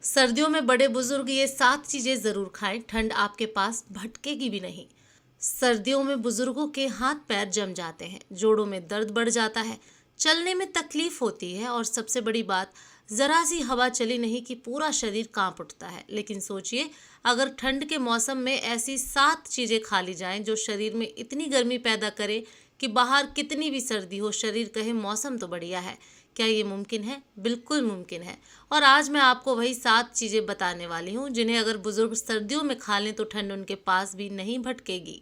सर्दियों में बड़े बुजुर्ग ये 7 चीजें जरूर खाएं, ठंड आपके पास भटकेगी भी नहीं। सर्दियों में बुजुर्गों के हाथ पैर जम जाते हैं, जोड़ों में दर्द बढ़ जाता है, चलने में तकलीफ होती है और सबसे बड़ी बात, जरा सी हवा चली नहीं कि पूरा शरीर कांप उठता है। लेकिन सोचिए, अगर ठंड के मौसम में ऐसी 7 चीजें खा ली जाएं जो शरीर में इतनी गर्मी पैदा करे कि बाहर कितनी भी सर्दी हो शरीर कहे मौसम तो बढ़िया है। क्या ये मुमकिन है? बिल्कुल मुमकिन है। और आज मैं आपको वही 7 चीजें बताने वाली हूँ जिन्हें अगर बुजुर्ग सर्दियों में खा लें तो ठंड उनके पास भी नहीं भटकेगी।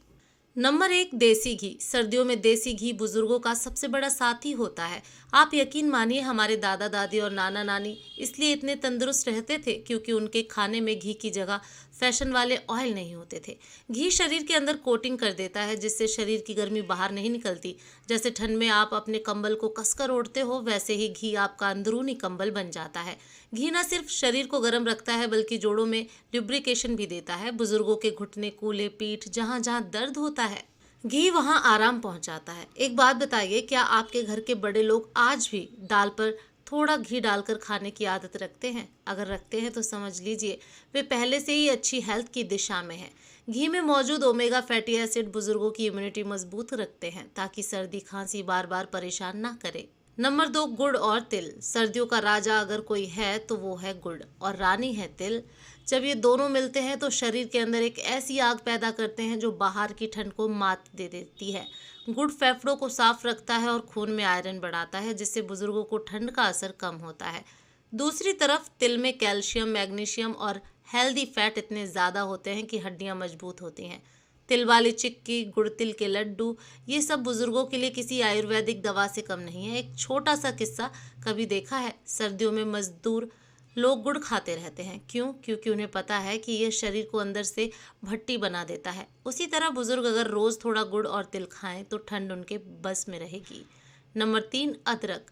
नंबर 1, देसी घी। सर्दियों में देसी घी बुजुर्गों का सबसे बड़ा साथी होता है। आप यकीन मानिए, हमारे दादा दादी और नाना नानी इसलिए इतने तंदुरुस्त रहते थे क्योंकि उनके खाने में घी की जगह फैशन वाले ऑयल नहीं होते थे। घी शरीर के अंदर कोटिंग कर देता है जिससे शरीर की गर्मी बाहर नहीं निकलती। जैसे ठंड में आप अपने कंबल को कसकर ओढ़ते हो, वैसे ही घी आपका अंदरूनी कंबल बन जाता है। घी न सिर्फ शरीर को गर्म रखता है बल्कि जोड़ों में लुब्रिकेशन भी देता है। बुजुर्गों के घुटने, कूल्हे, पीठ, जहाँ जहाँ दर्द होता है, घी वहाँ आराम पहुँचाता है। एक बात बताइए, क्या आपके घर के बड़े लोग आज भी दाल पर थोड़ा घी डालकर खाने की आदत रखते हैं? अगर रखते हैं तो समझ लीजिए वे पहले से ही अच्छी हेल्थ की दिशा में हैं। घी में मौजूद ओमेगा फैटी एसिड बुजुर्गों की इम्यूनिटी मजबूत रखते हैं ताकि सर्दी खांसी बार बार परेशान ना करे। नंबर 2, गुड़ और तिल। सर्दियों का राजा अगर कोई है तो वो है गुड़ और रानी है तिल। जब ये दोनों मिलते हैं तो शरीर के अंदर एक ऐसी आग पैदा करते हैं जो बाहर की ठंड को मात दे देती है। गुड़ फेफड़ों को साफ रखता है और खून में आयरन बढ़ाता है जिससे बुजुर्गों को ठंड का असर कम होता है। दूसरी तरफ तिल में कैल्शियम, मैग्नीशियम और हेल्दी फैट इतने ज़्यादा होते हैं कि हड्डियां मजबूत होती हैं। तिल वाली चिक्की, गुड़ तिल के लड्डू, ये सब बुजुर्गों के लिए किसी आयुर्वेदिक दवा से कम नहीं है। एक छोटा सा किस्सा, कभी देखा है सर्दियों में मजदूर लोग गुड़ खाते रहते हैं? क्यों? क्योंकि उन्हें पता है कि यह शरीर को अंदर से भट्टी बना देता है। उसी तरह बुजुर्ग अगर रोज थोड़ा गुड़ और तिल खाएं तो ठंड उनके बस में रहेगी। नंबर 3, अदरक।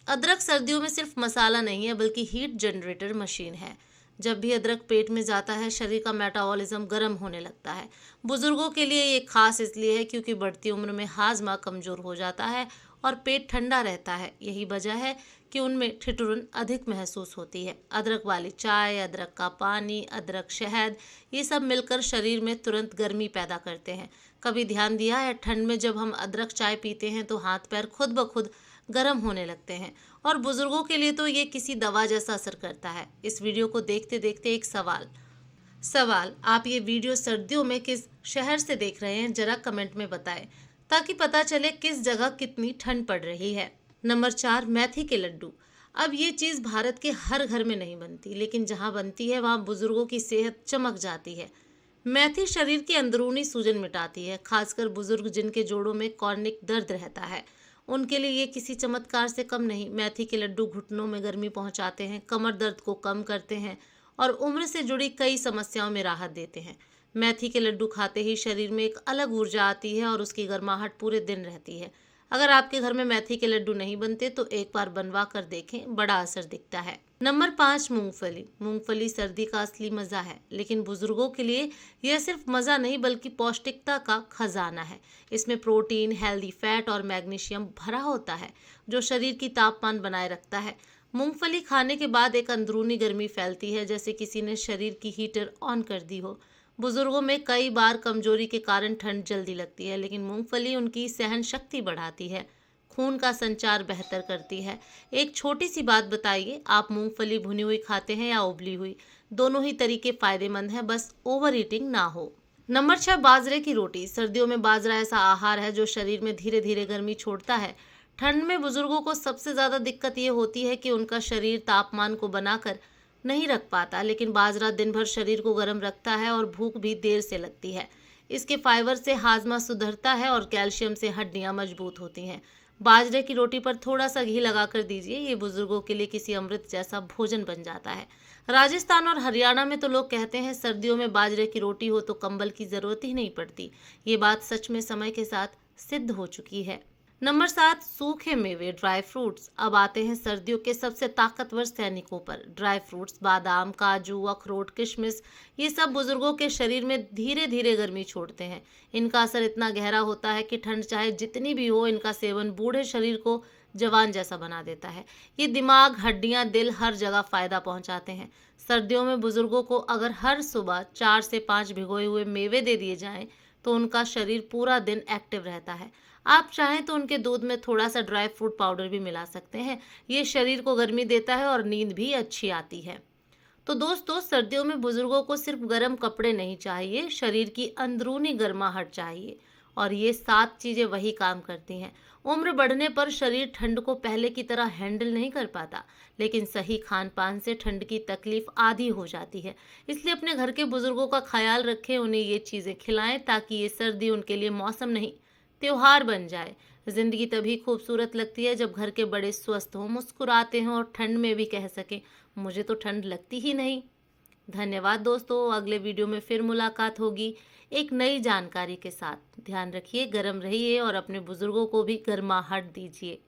अदरक सर्दियों में सिर्फ मसाला नहीं है बल्कि हीट जनरेटर मशीन है। जब भी अदरक पेट में जाता है शरीर का मेटाबॉलिज्म गर्म होने लगता है। बुजुर्गों के लिए ये खास इसलिए है क्योंकि बढ़ती उम्र में हाजमा कमजोर हो जाता है और पेट ठंडा रहता है। यही वजह है कि उनमें ठिठुरन अधिक महसूस होती है। अदरक वाली चाय, अदरक का पानी, अदरक शहद, ये सब मिलकर शरीर में तुरंत गर्मी पैदा करते हैं। कभी ध्यान दिया है, ठंड में जब हम अदरक चाय पीते हैं तो हाथ पैर खुद ब खुद गर्म होने लगते हैं और बुजुर्गों के लिए तो ये किसी दवा जैसा असर करता है। इस वीडियो को देखते देखते एक सवाल, आप ये वीडियो सर्दियों में किस शहर से देख रहे हैं जरा कमेंट में बताएं ताकि पता चले किस जगह कितनी ठंड पड़ रही है। नंबर 4, मेथी के लड्डू। अब ये चीज़ भारत के हर घर में नहीं बनती, लेकिन जहाँ बनती है वहाँ बुजुर्गों की सेहत चमक जाती है। मेथी शरीर की अंदरूनी सूजन मिटाती है, खासकर बुजुर्ग जिनके जोड़ों में कॉर्निक दर्द रहता है उनके लिए ये किसी चमत्कार से कम नहीं। मेथी के लड्डू घुटनों में गर्मी पहुंचाते हैं, कमर दर्द को कम करते हैं और उम्र से जुड़ी कई समस्याओं में राहत देते हैं। मेथी के लड्डू खाते ही शरीर में एक अलग ऊर्जा आती है और उसकी गर्माहट पूरे दिन रहती है। अगर आपके घर में मेथी के लड्डू नहीं बनते तो एक बार बनवा कर देखें, बड़ा असर दिखता है। नंबर 5, मूंगफली। मूंगफली सर्दी का असली मजा है, लेकिन बुजुर्गों के लिए यह सिर्फ मजा नहीं बल्कि पौष्टिकता का खजाना है। इसमें प्रोटीन, हेल्दी फैट और मैग्नीशियम भरा होता है जो शरीर की तापमान बनाए रखता है। मूंगफली खाने के बाद एक अंदरूनी गर्मी फैलती है जैसे किसी ने शरीर की हीटर ऑन कर दी हो। बुजुर्गों में कई बार कमजोरी के कारण ठंड जल्दी लगती है, लेकिन मूंगफली उनकी सहन शक्ति बढ़ाती है, खून का संचार बेहतर करती है। एक छोटी सी बात बताइए, आप मूंगफली भुनी हुई खाते हैं या उबली हुई? दोनों ही तरीके फायदेमंद हैं, बस ओवर ईटिंग ना हो। नंबर 6, बाजरे की रोटी। सर्दियों में बाजरा ऐसा आहार है जो शरीर में धीरे धीरे गर्मी छोड़ता है। ठंड में बुजुर्गों को सबसे ज़्यादा दिक्कत ये होती है कि उनका शरीर तापमान को बनाकर नहीं रख पाता, लेकिन बाजरा दिन भर शरीर को गर्म रखता है और भूख भी देर से लगती है। इसके फाइबर से हाजमा सुधरता है और कैल्शियम से हड्डियां मजबूत होती हैं। बाजरे की रोटी पर थोड़ा सा घी लगाकर दीजिए, ये बुजुर्गों के लिए किसी अमृत जैसा भोजन बन जाता है। राजस्थान और हरियाणा में तो लोग कहते हैं सर्दियों में बाजरे की रोटी हो तो कंबल की जरूरत ही नहीं पड़ती। ये बात सच में समय के साथ सिद्ध हो चुकी है। नंबर 7, सूखे मेवे, ड्राई फ्रूट्स। अब आते हैं सर्दियों के सबसे ताकतवर सैनिकों पर। ड्राई फ्रूट्स, बादाम, काजू, अखरोट, किशमिश, ये सब बुजुर्गों के शरीर में धीरे धीरे गर्मी छोड़ते हैं। इनका असर इतना गहरा होता है कि ठंड चाहे जितनी भी हो, इनका सेवन बूढ़े शरीर को जवान जैसा बना देता है। ये दिमाग, हड्डियां, दिल, हर जगह फायदा पहुंचाते हैं। सर्दियों में बुजुर्गों को अगर हर सुबह 4 से 5 भिगोए हुए मेवे दे दिए जाएं तो उनका शरीर पूरा दिन एक्टिव रहता है। आप चाहें तो उनके दूध में थोड़ा सा ड्राई फ्रूट पाउडर भी मिला सकते हैं। ये शरीर को गर्मी देता है और नींद भी अच्छी आती है। तो दोस्तों, सर्दियों में बुजुर्गों को सिर्फ गर्म कपड़े नहीं चाहिए, शरीर की अंदरूनी गर्माहट चाहिए। और ये 7 चीजें वही काम करती हैं। उम्र बढ़ने पर शरीर ठंड को पहले की तरह हैंडल नहीं कर पाता, लेकिन सही खान पान से ठंड की तकलीफ आधी हो जाती है। इसलिए अपने घर के बुजुर्गों का ख्याल रखें, उन्हें ये चीजें खिलाएं ताकि ये सर्दी उनके लिए मौसम नहीं, त्योहार बन जाए। जिंदगी तभी खूबसूरत लगती है जब घर के बड़े स्वस्थ हों, मुस्कुराते हों और ठंड में भी कह सकें, मुझे तो ठंड लगती ही नहीं। धन्यवाद दोस्तों, अगले वीडियो में फिर मुलाकात होगी एक नई जानकारी के साथ। ध्यान रखिए, गर्म रहिए और अपने बुजुर्गों को भी गर्माहट दीजिए।